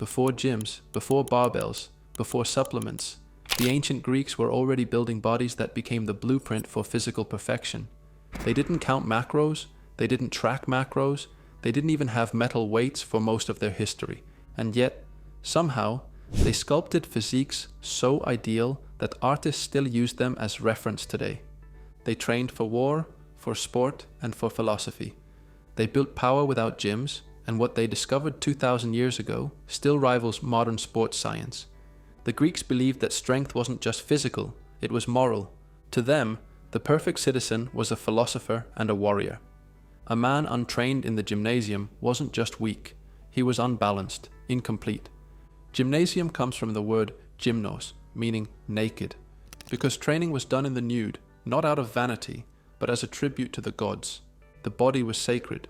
before gyms, before barbells, before supplements, the ancient Greeks were already building bodies that became the blueprint for physical perfection. They didn't count macros, they didn't track macros, they didn't even have metal weights for most of their history. And yet, somehow, they sculpted physiques so ideal that artists still use them as reference today. They trained for war, for sport, and for philosophy. They built power without gyms, and what they discovered 2,000 years ago still rivals modern sports science. The Greeks believed that strength wasn't just physical, it was moral. To them, the perfect citizen was a philosopher and a warrior. A man untrained in the gymnasium wasn't just weak, he was unbalanced, incomplete. Gymnasium comes from the word gymnos, meaning naked, because training was done in the nude, not out of vanity, but as a tribute to the gods. The body was sacred,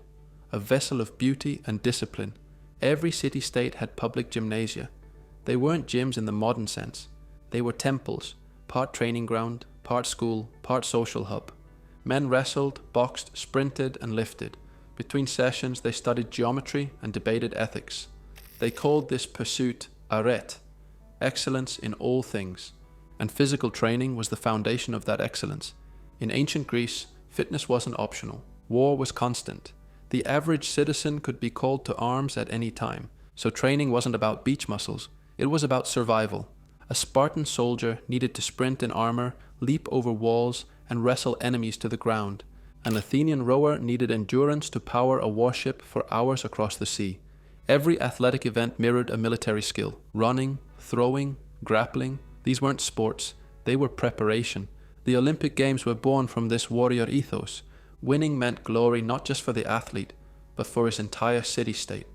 a vessel of beauty and discipline. Every city-state had public gymnasia. They weren't gyms in the modern sense. They were temples, part training ground, part school, part social hub. Men wrestled, boxed, sprinted, and lifted. Between sessions, they studied geometry and debated ethics. They called this pursuit arete, excellence in all things. And physical training was the foundation of that excellence. In ancient Greece, fitness wasn't optional. War was constant. The average citizen could be called to arms at any time, so training wasn't about beach muscles, it was about survival. A Spartan soldier needed to sprint in armor, leap over walls, and wrestle enemies to the ground. An Athenian rower needed endurance to power a warship for hours across the sea. Every athletic event mirrored a military skill. Running, throwing, grappling, these weren't sports, they were preparation. The Olympic Games were born from this warrior ethos. Winning meant glory not just for the athlete, but for his entire city-state.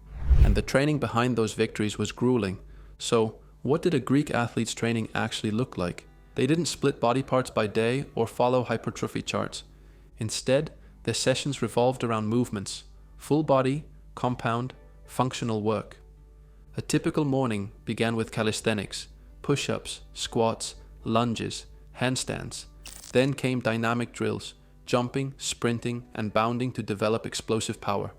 And the training behind those victories was grueling. So, what did a Greek athlete's training actually look like? They didn't split body parts by day or follow hypertrophy charts. Instead, their sessions revolved around movements, full body, compound, functional work. A typical morning began with calisthenics, push-ups, squats, lunges, handstands. Then came dynamic drills, jumping, sprinting, and bounding to develop explosive power.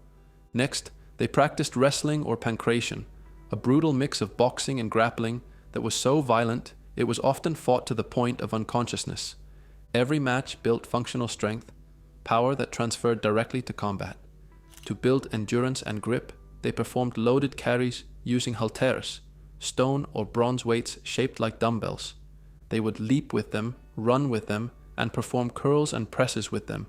Next, they practiced wrestling or pancration, a brutal mix of boxing and grappling that was so violent it was often fought to the point of unconsciousness. Every match built functional strength, power that transferred directly to combat. To build endurance and grip, they performed loaded carries using halteres, stone or bronze weights shaped like dumbbells. They would leap with them, run with them, and perform curls and presses with them.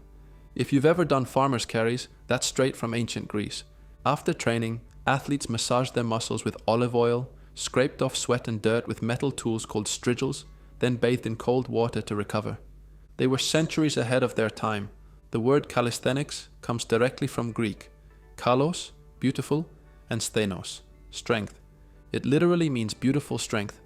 If you've ever done farmer's carries, that's straight from ancient Greece. After training, athletes massaged their muscles with olive oil, scraped off sweat and dirt with metal tools called strigils, then bathed in cold water to recover. They were centuries ahead of their time. The word calisthenics comes directly from Greek. Kalos, beautiful, and sthenos, strength. It literally means beautiful strength.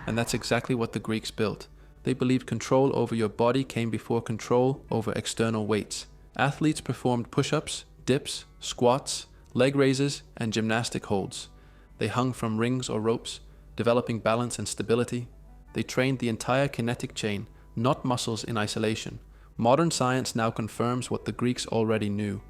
And that's exactly what the Greeks built. They believed control over your body came before control over external weights. Athletes performed push-ups, dips, squats, leg raises, and gymnastic holds. They hung from rings or ropes, developing balance and stability. They trained the entire kinetic chain, not muscles in isolation. Modern science now confirms what the Greeks already knew.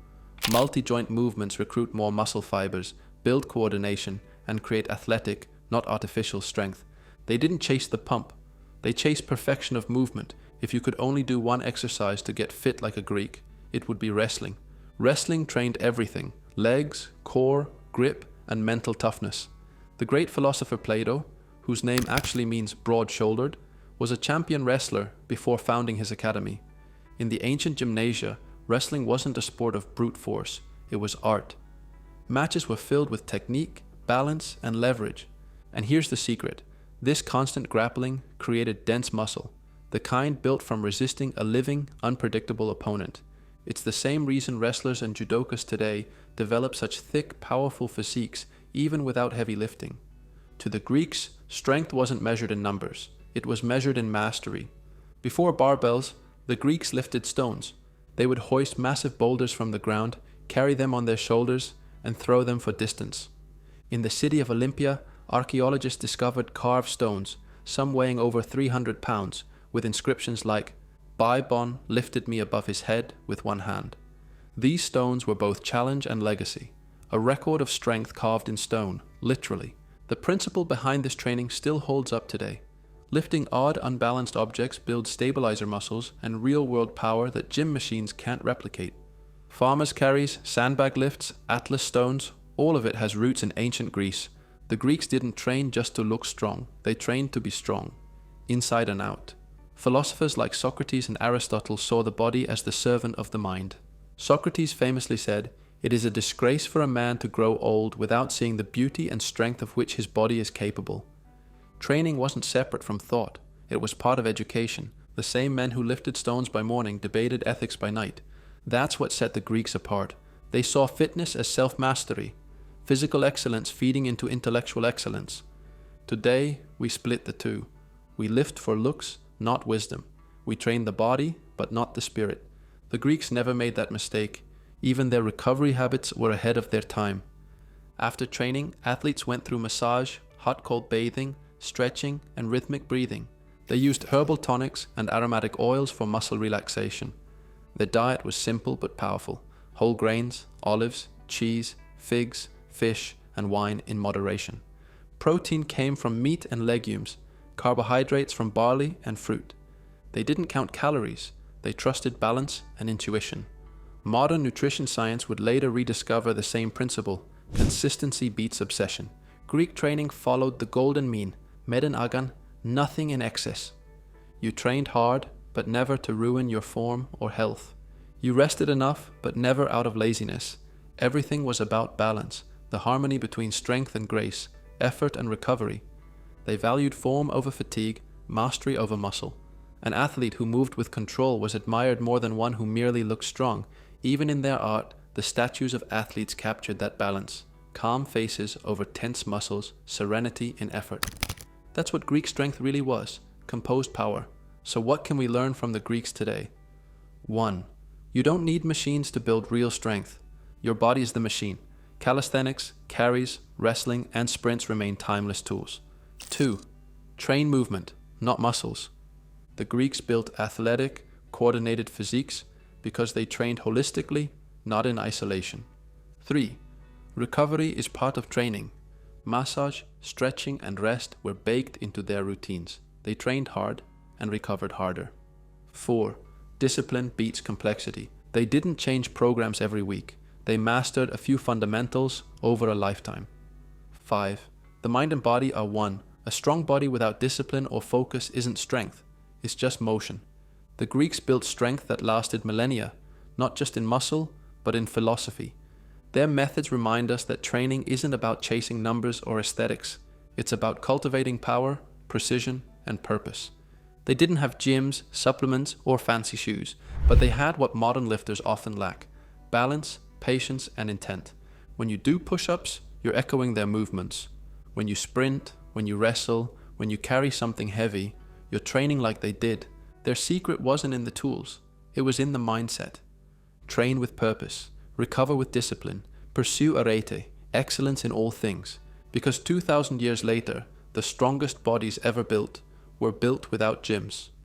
Multi-joint movements recruit more muscle fibers, build coordination, and create athletic, not artificial strength. They didn't chase the pump. They chased perfection of movement. If you could only do one exercise to get fit like a Greek, it would be wrestling. Wrestling trained everything: legs, core, grip, and mental toughness. The great philosopher Plato, whose name actually means broad-shouldered, was a champion wrestler before founding his academy. In the ancient gymnasia, wrestling wasn't a sport of brute force, it was art. Matches were filled with technique, balance, and leverage. And here's the secret: this constant grappling created dense muscle, the kind built from resisting a living, unpredictable opponent. It's the same reason wrestlers and judokas today develop such thick, powerful physiques even without heavy lifting. To the Greeks, strength wasn't measured in numbers, it was measured in mastery. Before barbells, the Greeks lifted stones. They would hoist massive boulders from the ground, carry them on their shoulders, and throw them for distance. In the city of Olympia, archaeologists discovered carved stones, some weighing over 300 pounds, with inscriptions like, "Bybon lifted me above his head with one hand." These stones were both challenge and legacy, a record of strength carved in stone, literally. The principle behind this training still holds up today. Lifting odd, unbalanced objects builds stabilizer muscles and real-world power that gym machines can't replicate. Farmers' carries, sandbag lifts, atlas stones, all of it has roots in ancient Greece. The Greeks didn't train just to look strong, they trained to be strong, inside and out. Philosophers like Socrates and Aristotle saw the body as the servant of the mind. Socrates famously said, "It is a disgrace for a man to grow old without seeing the beauty and strength of which his body is capable." Training wasn't separate from thought, it was part of education. The same men who lifted stones by morning debated ethics by night. That's what set the Greeks apart. They saw fitness as self-mastery, physical excellence feeding into intellectual excellence. Today, we split the two. We lift for looks, not wisdom. We train the body, but not the spirit. The Greeks never made that mistake. Even their recovery habits were ahead of their time. After training, athletes went through massage, hot-cold bathing, stretching, and rhythmic breathing. They used herbal tonics and aromatic oils for muscle relaxation. Their diet was simple but powerful. Whole grains, olives, cheese, figs, fish, and wine in moderation. Protein came from meat and legumes, carbohydrates from barley and fruit. They didn't count calories, they trusted balance and intuition. Modern nutrition science would later rediscover the same principle: consistency beats obsession. Greek training followed the golden mean, meden agan, nothing in excess. You trained hard, but never to ruin your form or health. You rested enough, but never out of laziness. Everything was about balance, the harmony between strength and grace, effort and recovery. They valued form over fatigue, mastery over muscle. An athlete who moved with control was admired more than one who merely looked strong. Even in their art, the statues of athletes captured that balance. Calm faces over tense muscles, serenity in effort. That's what Greek strength really was, composed power. So what can we learn from the Greeks today? 1. You don't need machines to build real strength. Your body is the machine. Calisthenics, carries, wrestling, and sprints remain timeless tools. 2. Train movement, not muscles. The Greeks built athletic, coordinated physiques because they trained holistically, not in isolation. 3. Recovery is part of training. Massage, stretching, and rest were baked into their routines. They trained hard and recovered harder. 4. Discipline beats complexity. They didn't change programs every week. They mastered a few fundamentals over a lifetime. 5. The mind and body are one. A strong body without discipline or focus isn't strength. It's just motion. The Greeks built strength that lasted millennia, not just in muscle, but in philosophy. Their methods remind us that training isn't about chasing numbers or aesthetics. It's about cultivating power, precision, and purpose. They didn't have gyms, supplements, or fancy shoes, but they had what modern lifters often lack: balance, patience, and intent. When you do push-ups, you're echoing their movements. When you sprint, when you wrestle, when you carry something heavy, you're training like they did. Their secret wasn't in the tools, it was in the mindset. Train with purpose, recover with discipline, pursue arete, excellence in all things. Because 2,000 years later, the strongest bodies ever built were built without gyms.